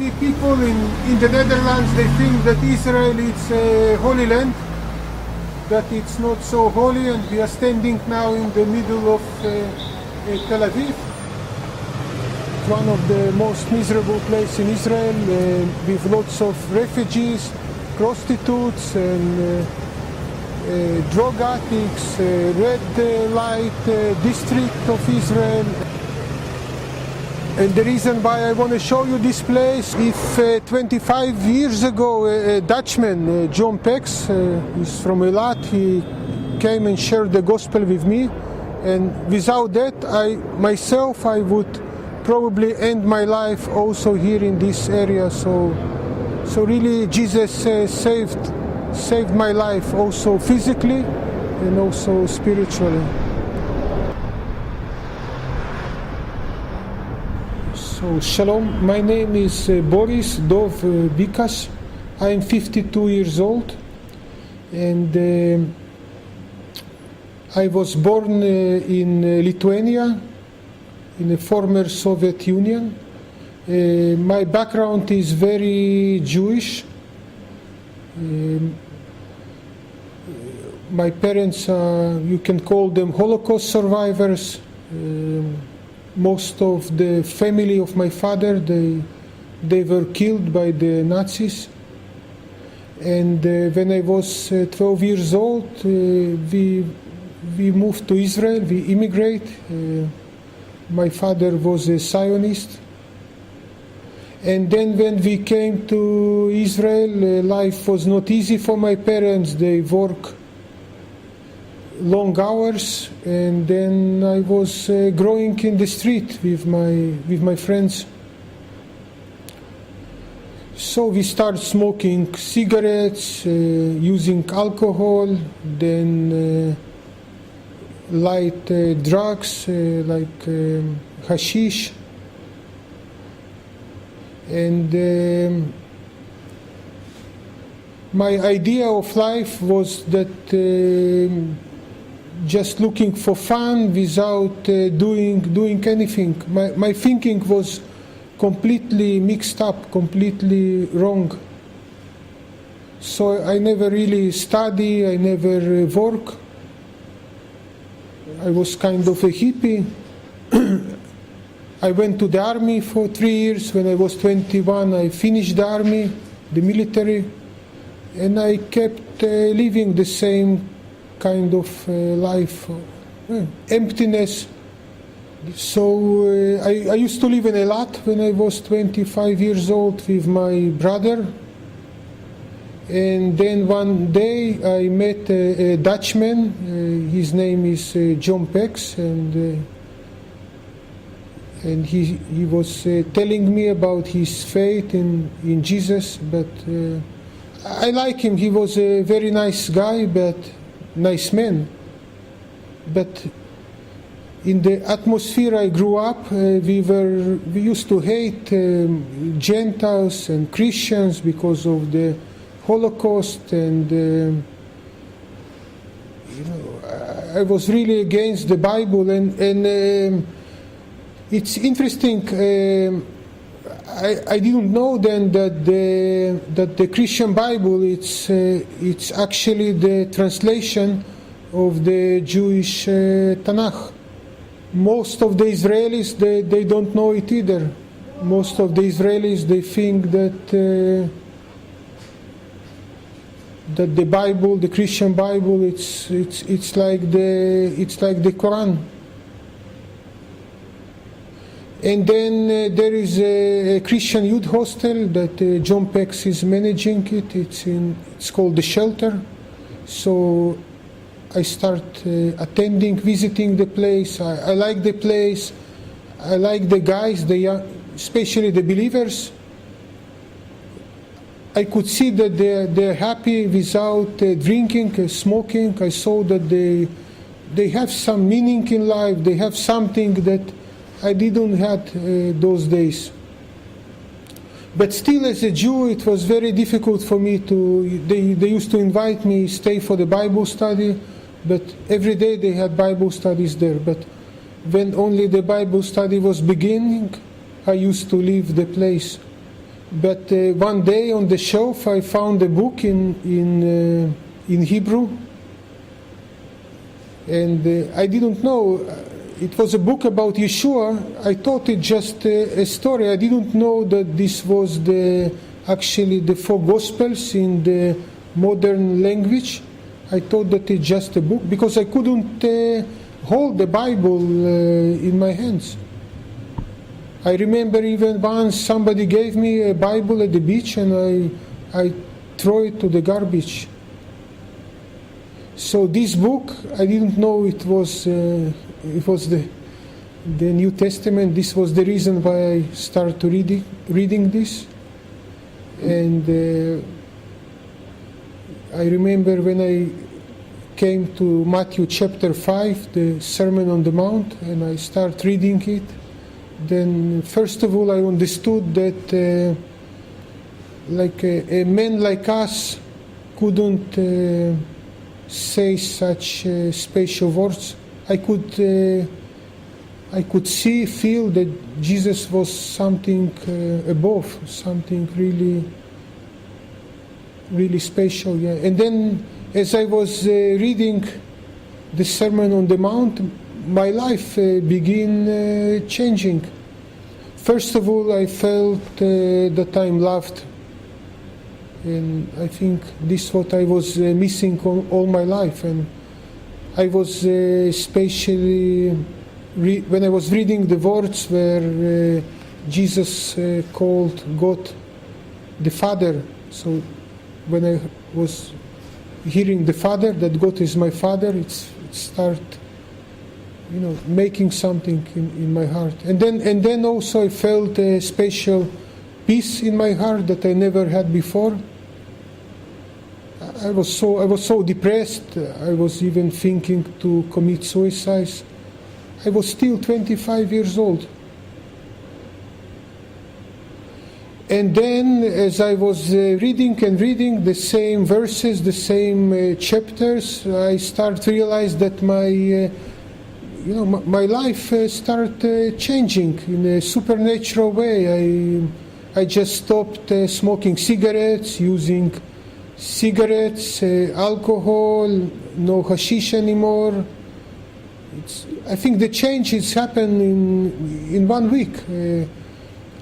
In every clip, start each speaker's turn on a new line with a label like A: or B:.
A: The people in the Netherlands, they think that Israel is a holy land, that it's not so holy, and we are standing now in the middle of Tel Aviv. It's one of the most miserable places in Israel, with lots of refugees, prostitutes, and drug addicts, red light district of Israel. And the reason why I want to show you this place, if 25 years ago a Dutchman, John Pex, he's from Eilat, he came and shared the gospel with me, and without that I would probably end my life also here in this area. So really Jesus saved my life also physically and also spiritually. So shalom, my name is Boris Dov Bikas. I am 52 years old, and I was born in Lithuania, in the former Soviet Union. My background is very Jewish. My parents are, you can call them Holocaust survivors. Most of the family of my father, they were killed by the Nazis. And when I was 12 years old, we moved to Israel, we immigrated. My father was a Zionist. And then when we came to Israel, life was not easy for my parents. They work long hours, and then I was growing in the street with my friends. So we started smoking cigarettes, using alcohol, then light drugs like hashish, and my idea of life was that just looking for fun without doing anything. My thinking was completely mixed up, completely wrong. So I never really study, I never work. I was kind of a hippie. I went to the army for 3 years. When I was 21, I finished the army, the military, and I kept living the same kind of life, emptiness. So I used to live in Eilat when I was 25 years old with my brother. And then one day I met a Dutchman. His name is John Pex, and he was telling me about his faith in Jesus. But I like him. He was a very nice guy, but nice man. But in the atmosphere I grew up, we used to hate Gentiles and Christians because of the Holocaust, and I was really against the Bible. And it's interesting. I didn't know then that the Christian Bible it's actually the translation of the Jewish Tanakh. Most of the Israelis they don't know it either. Most of the Israelis they think that the Bible, the Christian Bible, it's like the Quran. And then there is a Christian youth hostel that John Pex is managing it. It's called The Shelter. So I start attending, visiting the place. I like the place. I like the guys, especially the believers. I could see that they're happy without drinking, smoking. I saw that they have some meaning in life. They have something that I didn't have those days. But still, as a Jew, it was very difficult for me they used to invite me, stay for the Bible study, but every day they had Bible studies there. But when only the Bible study was beginning, I used to leave the place. But one day on the shelf I found a book in Hebrew, and I didn't know it was a book about Yeshua. I thought it just a story. I didn't know that this was actually the 4 Gospels in the modern language. I thought that it's just a book because I couldn't hold the Bible in my hands. I remember even once somebody gave me a Bible at the beach and I threw it to the garbage. So this book, I didn't know it was the New Testament. This was the reason why I started reading this. And I remember when I came to Matthew chapter 5, the Sermon on the Mount, and I started reading it. Then first of all I understood that a man like us couldn't say such special words. I could feel that Jesus was something above, something really, really special. Yeah. And then as I was reading the Sermon on the Mount, my life began changing. First of all, I felt that I'm loved. And I think this is what I was missing all my life. And I was especially, when I was reading the words where Jesus called God the Father. So when I was hearing the Father, that God is my Father, it started making something in my heart. And then also I felt a special peace in my heart that I never had before. I was so depressed. I was even thinking to commit suicide. I was still 25 years old. And then as I was reading the same verses, the same chapters, I started to realize that my life started changing in a supernatural way. I just stopped smoking cigarettes, using cigarettes, alcohol, no hashish anymore. I think the change has happened in 1 week.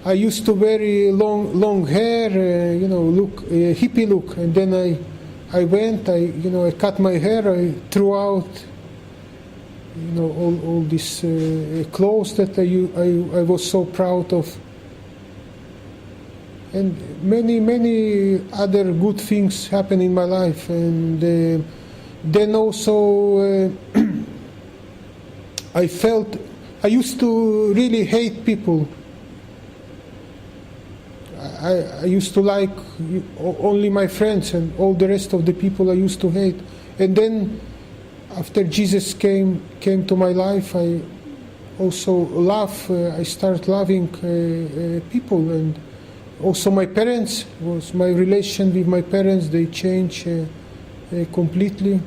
A: I used to wear long hair, look hippie look, and then I cut my hair, I threw out all these clothes that I was so proud of, and many other good things happened in my life. And then also I used to really hate people. I used to like only my friends, and all the rest of the people I used to hate. And then after Jesus came to my life, I also I started loving people. And also my relation with my parents, they changed completely.